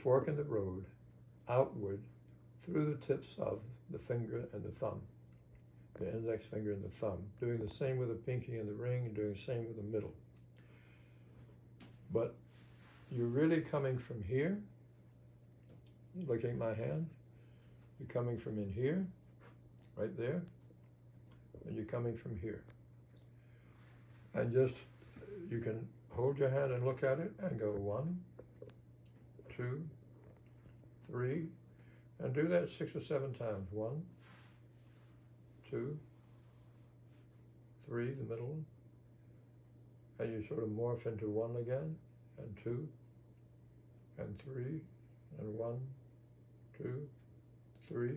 fork in the road outward through the tips of the finger and the thumb, the index finger and the thumb, doing the same with the pinky and the ring, and doing the same with the middle. But you're really coming from here, looking at my hand, you're coming from in here, right there, and you're coming from here. And just, you can hold your hand and look at it and go 1, 2, 3, and do that 6 or 7 times. 1, 2, 3, the middle one, and you sort of morph into 1 again, and 2, and 3, and 1, 2, 3,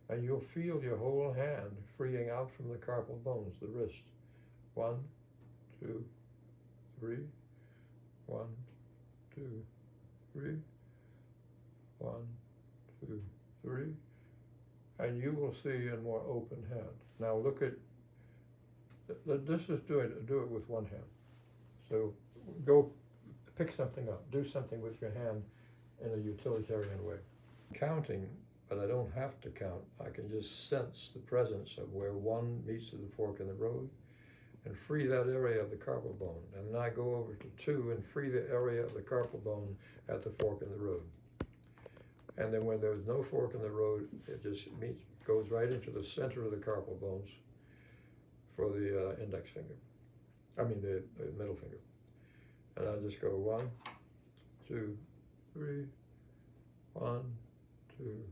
and you'll feel your whole hand freeing out from the carpal bones, the wrist. 1, 2, 3, 1, 2, 3, 1, 2, 3, and you will see a more open hand. Now look at, this is do it with one hand. So go pick something up, do something with your hand in a utilitarian way. Counting, but I don't have to count. I can just sense the presence of where 1 meets to the fork in the road and free that area of the carpal bone. And then I go over to 2 and free the area of the carpal bone at the fork in the road. And then when there's no fork in the road, it just goes right into the center of the carpal bones for the index finger. I mean the middle finger. And I just go 1, 2, 3, 1, 2,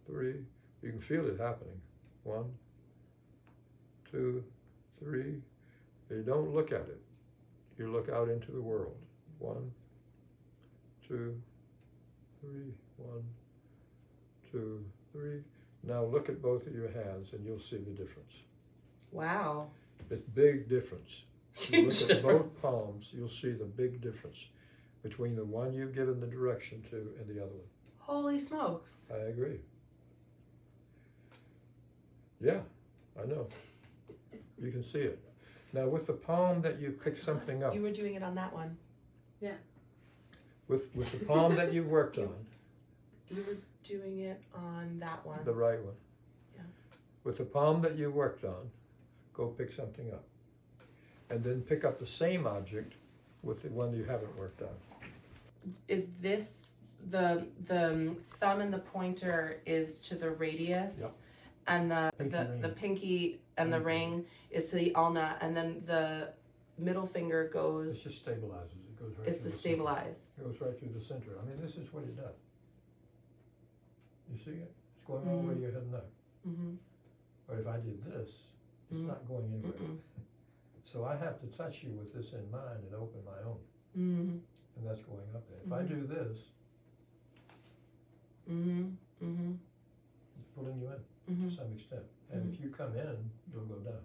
3. You can feel it happening. 1, 2, 3. You don't look at it. You look out into the world. 1, 2, 3, 1, 2, 3. Now look at both of your hands and you'll see the difference. Wow. It's big difference. You look at both palms, you'll see the big difference between the one you've given the direction to and the other one. Holy smokes. I agree. Yeah, I know. You can see it. Now with the palm that you pick something up. You were doing it on that one. Yeah. With the palm that you worked on. You were doing it on that one. The right one. Yeah. With the palm that you worked on, go pick something up. And then pick up the same object with the one you haven't worked on. Is this the thumb and the pointer is to the radius? Yep. And Pinky the pinky and the ring is to the ulna, and then the middle finger It goes. just stabilizes. It goes right It's through the the stabilize. center. It goes right through the center. I mean, this is what it does. You see it? It's going all the way your head and neck. Mm-hmm. But if I did this, it's not going anywhere. So I have to touch you with this in mind and open my own. Mm-hmm. And that's going up there. If I do this, it's pulling you in to some extent. And if you come in, you'll go down.